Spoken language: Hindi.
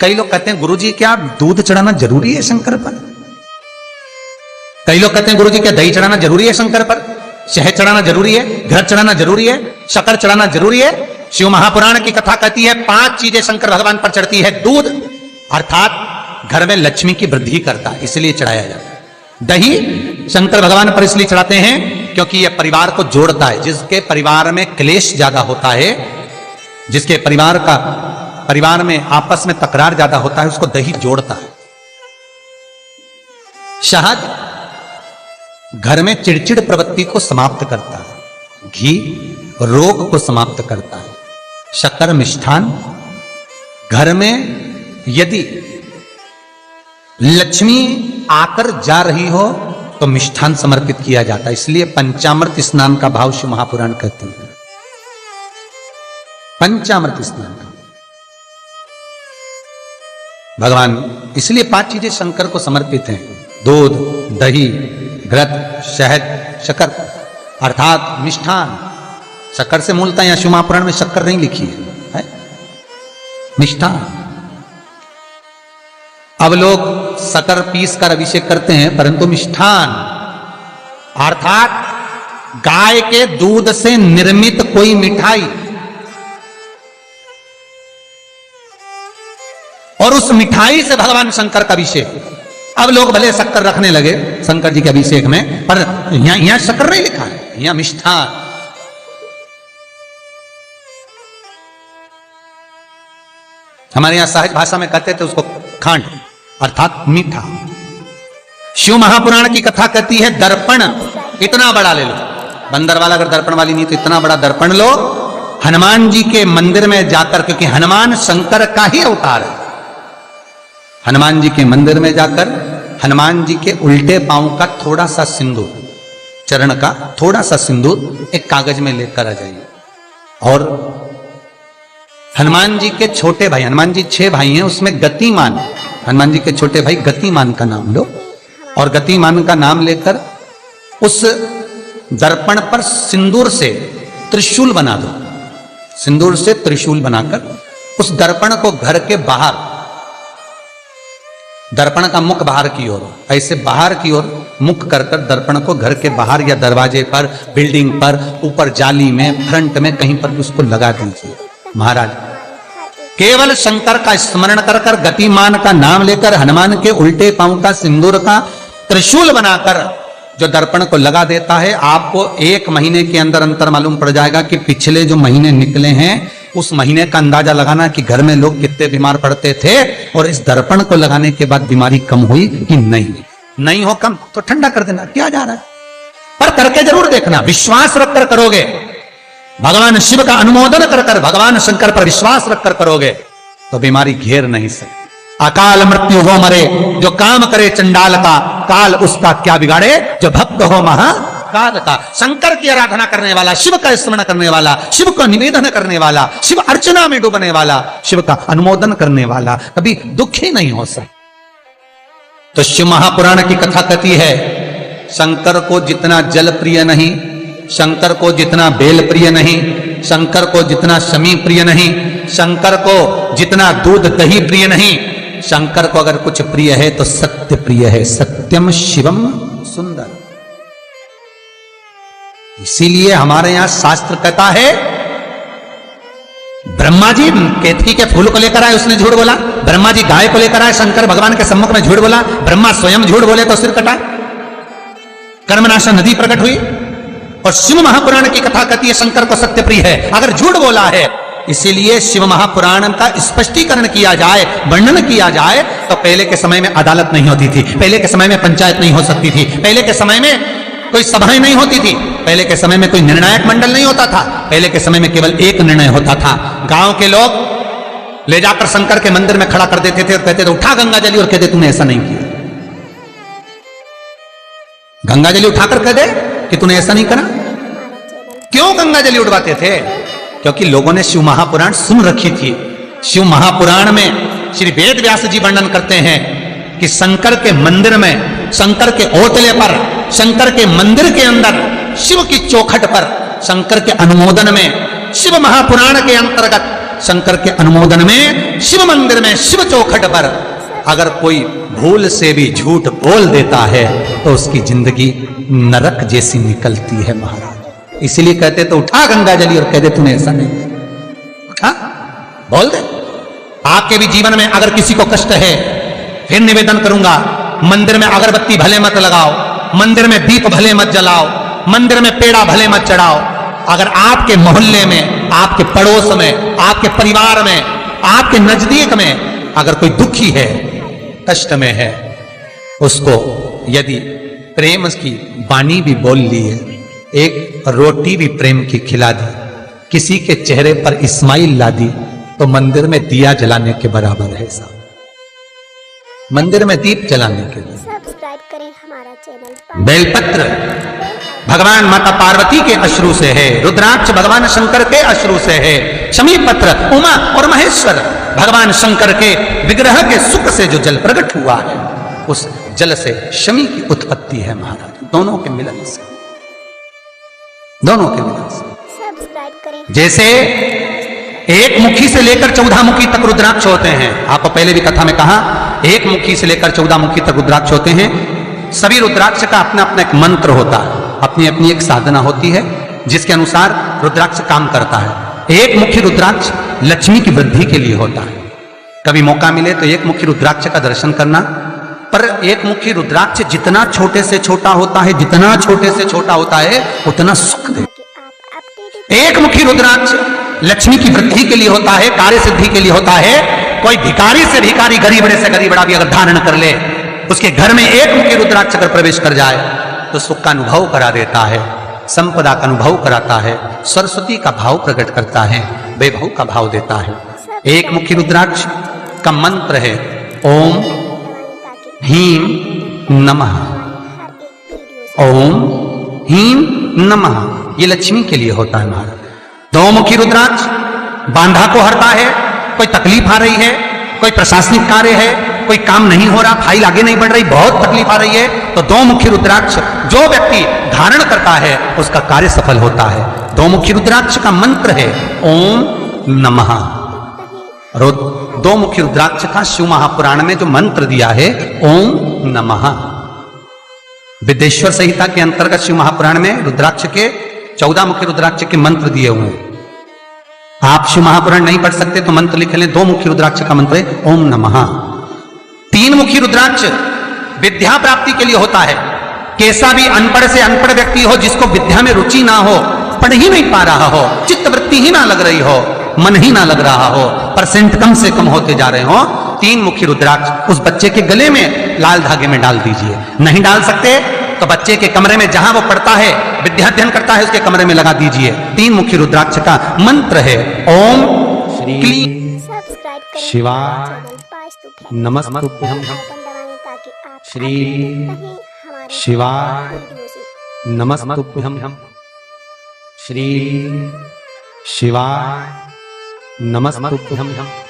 कई लोग कहते हैं गुरुजी क्या दूध चढ़ाना जरूरी है शंकर पर? कई लोग कहते हैं गुरुजी क्या दही चढ़ाना जरूरी है शंकर पर? शहद चढ़ाना जरूरी है? घृत चढ़ाना जरूरी है? शक्कर चढ़ाना जरूरी है? शिव महापुराण की कथा कहती है 5 चीजें शंकर भगवान पर चढ़ती है। दूध अर्थात घर में लक्ष्मी की वृद्धि करता है, इसलिए चढ़ाया जाता है। दही शंकर भगवान पर इसलिए चढ़ाते हैं क्योंकि यह परिवार को जोड़ता है। जिसके परिवार में क्लेश ज्यादा होता है, जिसके परिवार में आपस में तकरार ज्यादा होता है, उसको दही जोड़ता है। शहद घर में चिड़चिड़ प्रवृत्ति को समाप्त करता है। घी रोग को समाप्त करता है। शक्कर मिष्ठान घर में यदि लक्ष्मी आकर जा रही हो तो मिष्ठान समर्पित किया जाता है। इसलिए पंचामृत स्नान का भाव शिव महापुराण कहते हैं। पंचामृत स्नान का भगवान इसलिए 5 चीजें शंकर को समर्पित हैं। दूध, दही, घृत, शहद, शक्कर अर्थात मिष्ठान। शक्कर से मूलतः यहां शिव महापुराण में शक्कर नहीं लिखी है, मिष्ठान। अब लोग शक्कर पीस कर अभिषेक करते हैं, परंतु मिष्ठान अर्थात गाय के दूध से निर्मित कोई मिठाई और उस मिठाई से भगवान शंकर का अभिषेक। अब लोग भले शक्कर रखने लगे शंकर जी के अभिषेक में, पर यहां शक्कर नहीं लिखा है, यहां मिष्ठान। हमारे यहां सहज भाषा में कहते थे उसको खांड अर्थात मीठा। शिव महापुराण की कथा कहती है दर्पण इतना बड़ा ले लो। बंदर वाला अगर दर्पण वाली नहीं तो इतना बड़ा दर्पण लो, हनुमान जी के मंदिर में जाकर, क्योंकि हनुमान शंकर का ही अवतार है। हनुमान जी के मंदिर में जाकर हनुमान जी के उल्टे पांव का थोड़ा सा सिंदूर, चरण का थोड़ा सा सिंदूर एक कागज में लेकर आ जाइए। और हनुमान जी के छोटे भाई, हनुमान जी 6 भाई हैं, उसमें गतिमान, हनुमान जी के छोटे भाई गतिमान का नाम लो और गतिमान का नाम लेकर उस दर्पण पर सिंदूर से त्रिशूल बना दो। सिंदूर से त्रिशूल बनाकर उस दर्पण को घर के बाहर, दर्पण का मुख बाहर की ओर, ऐसे बाहर की ओर मुख कर कर दर्पण को घर के बाहर या दरवाजे पर, बिल्डिंग पर, ऊपर जाली में, फ्रंट में कहीं पर भी उसको लगा दीजिए। महाराज केवल शंकर का स्मरण कर कर, गतिमान का नाम लेकर, हनुमान के उल्टे पांव का सिंदूर का त्रिशूल बनाकर जो दर्पण को लगा देता है, आपको 1 महीने के अंदर अंतर मालूम पड़ जाएगा कि पिछले जो महीने निकले हैं उस महीने का अंदाजा लगाना कि घर में लोग कितने बीमार पड़ते थे और इस दर्पण को लगाने के बाद बीमारी कम हुई कि नहीं हो कम तो ठंडा कर देना, क्या जा रहा है, पर करके जरूर देखना। विश्वास रखकर करोगे, भगवान शिव का अनुमोदन कर कर, भगवान शंकर पर विश्वास रखकर करोगे तो बीमारी घेर नहीं सकती। अकाल मृत्यु हो मरे जो काम करे चंडाल का, काल उसका क्या बिगाड़े जो भक्त हो महाकाल का। शंकर की आराधना करने वाला, शिव का स्मरण करने वाला, शिव का निवेदन करने वाला, शिव अर्चना में डूबने वाला, शिव का अनुमोदन करने वाला कभी दुखी नहीं हो सकता। तो शिव महापुराण की कथा कहती है शंकर को जितना जल प्रिय नहीं, शंकर को जितना बेल प्रिय नहीं, शंकर को जितना शमी प्रिय नहीं, शंकर को जितना दूध दही प्रिय नहीं, शंकर को अगर कुछ प्रिय है तो सत्य प्रिय है। सत्यम शिवम सुंदर। इसीलिए हमारे यहां शास्त्र कहता है ब्रह्मा जी केतकी के फूल को लेकर आए, उसने झूठ बोला। ब्रह्मा जी गाय को लेकर आए, शंकर भगवान के सम्मुख में झूठ बोला। ब्रह्मा स्वयं झूठ बोले तो सिर कटा, कर्मनाशा नदी प्रकट हुई। और शिव महापुराण की कथा कहती है शंकर को सत्य प्रिय है अगर झूठ बोला है। इसीलिए शिव महापुराण का स्पष्टीकरण किया जाए, वर्णन किया जाए तो पहले के समय में अदालत नहीं होती थी, पहले के समय में पंचायत नहीं हो सकती थी, पहले के समय में कोई सभाएं नहीं होती थी, पहले के समय में कोई निर्णायक मंडल नहीं होता था, पहले के समय में केवल एक निर्णय होता था। गांव के लोग ले जाकर शंकर के मंदिर में खड़ा कर देते थे और कहते थे उठा गंगा जली, और कहते तूने ऐसा नहीं किया। गंगा जली उठाकर कह दे कि तूने ऐसा नहीं करा। क्यों गंगा जली उठवाते थे? क्योंकि लोगों ने शिव महापुराण सुन रखी थी। शिव महापुराण में श्री वेद व्यास जी वर्णन करते हैं कि शंकर के मंदिर में, शंकर के ओतले पर, शंकर के मंदिर के अंदर, शिव की चौखट पर, शंकर के अनुमोदन में शिव महापुराण के अंतर्गत शंकर के अनुमोदन में शिव मंदिर में शिव चौखट पर अगर कोई भूल से भी झूठ बोल देता है तो उसकी जिंदगी नरक जैसी निकलती है महाराज। इसीलिए कहते तो उठा गंगा जली और कह दे तूने ऐसा नहीं, उठा बोल दे। आपके भी जीवन में अगर किसी को कष्ट है, फिर निवेदन करूंगा, मंदिर में अगरबत्ती भले मत लगाओ, मंदिर में दीप भले मत जलाओ, मंदिर में पेड़ा भले मत चढ़ाओ। अगर आपके मोहल्ले में, आपके पड़ोस में, आपके परिवार में, आपके नजदीक में अगर कोई दुखी है, कष्ट में है, उसको यदि प्रेम की वाणी भी बोल ली है, एक रोटी भी प्रेम की खिला दी, किसी के चेहरे पर इस्माइल ला दी, तो मंदिर में दिया जलाने के बराबर है साहब। मंदिर में दीप जलाने के लिए सब्सक्राइब करें हमारा चैनल। बेलपत्र भगवान माता पार्वती के अश्रु से है, रुद्राक्ष भगवान शंकर के अश्रु से है, शमी पत्र उमा और महेश्वर भगवान शंकर के विग्रह के सुख से जो जल प्रकट हुआ है, उस जल से शमी की उत्पत्ति है महाराज। दोनों के मिलन से, दोनों के मिलन से। सब्सक्राइब करें। जैसे एक मुखी से लेकर 14 मुखी तक रुद्राक्ष होते हैं, आपको पहले भी कथा में कहा, एक मुखी से लेकर 14 मुखी तक रुद्राक्ष होते हैं। सभी रुद्राक्ष का अपना अपना एक मंत्र होता है, अपनी अपनी एक साधना होती है जिसके अनुसार रुद्राक्ष काम करता है। एक मुखी रुद्राक्ष लक्ष्मी की वृद्धि के लिए होता है। कभी मौका मिले तो एक मुखी रुद्राक्ष का दर्शन करना। पर एक मुखी रुद्राक्ष जितना छोटे से छोटा होता है, जितना छोटे से छोटा होता है, उतना सुख दे। एक मुखी रुद्राक्ष लक्ष्मी की वृद्धि के लिए होता है, कार्य सिद्धि के लिए होता है। कोई भिखारी से भिखारी, गरीबड़े से गरीबड़ा भी अगर धारण कर ले, उसके घर में एक मुखी रुद्राक्ष अगर प्रवेश कर जाए तो सुख का अनुभव करा देता है, संपदा का अनुभव कराता है, सरस्वती का भाव प्रकट करता है, वैभव का भाव देता है। एक मुखी रुद्राक्ष का मंत्र है ओम ह्रीं नमः, ओम ह्रीं नमः। ये लक्ष्मी के लिए होता है महाराज। दो मुखी रुद्राक्ष बांधा को हरता है। कोई तकलीफ आ रही है, कोई प्रशासनिक कार्य है, कोई काम नहीं हो रहा, फाइल आगे नहीं बढ़ रही, बहुत तकलीफ आ रही है, तो दो मुखी रुद्राक्ष जो व्यक्ति धारण करता है उसका कार्य सफल होता है। दो मुखी रुद्राक्ष का मंत्र है ओम नमः। दो मुखी रुद्राक्ष का शिव महापुराण में जो मंत्र दिया है ओम नमः। विदेश्वर संहिता के अंतर्गत शिव महापुराण में रुद्राक्ष के 14 मुखी रुद्राक्ष के मंत्र दिए हुए हैं। आप शिव महापुराण नहीं पढ़ सकते तो मंत्र लिख लें। दो मुखी रुद्राक्ष का मंत्र है ओम नमः। तीन मुखी रुद्राक्ष विद्या प्राप्ति के लिए होता है। कैसा भी अनपढ़ से अनपढ़ व्यक्ति हो, जिसको विद्या में रुचि ना हो, पढ़ ही नहीं पा रहा हो, चित्त वृत्ति ही ना लग रही हो, मन ही ना लग रहा हो, परसेंट कम से कम होते जा रहे हो, तीन मुखी रुद्राक्ष उस बच्चे के गले में लाल धागे में डाल दीजिए। नहीं डाल सकते तो बच्चे के कमरे में जहां वो पढ़ता है, विद्याध्ययन करता है, उसके कमरे में लगा दीजिए। तीन मुखी रुद्राक्ष का मंत्र है ओम श्री शिवाय नमस्तुभ्यं, श्री शिवाय नमस्तुभ्यं, श्री शिवाय नमस्तुभ्यं।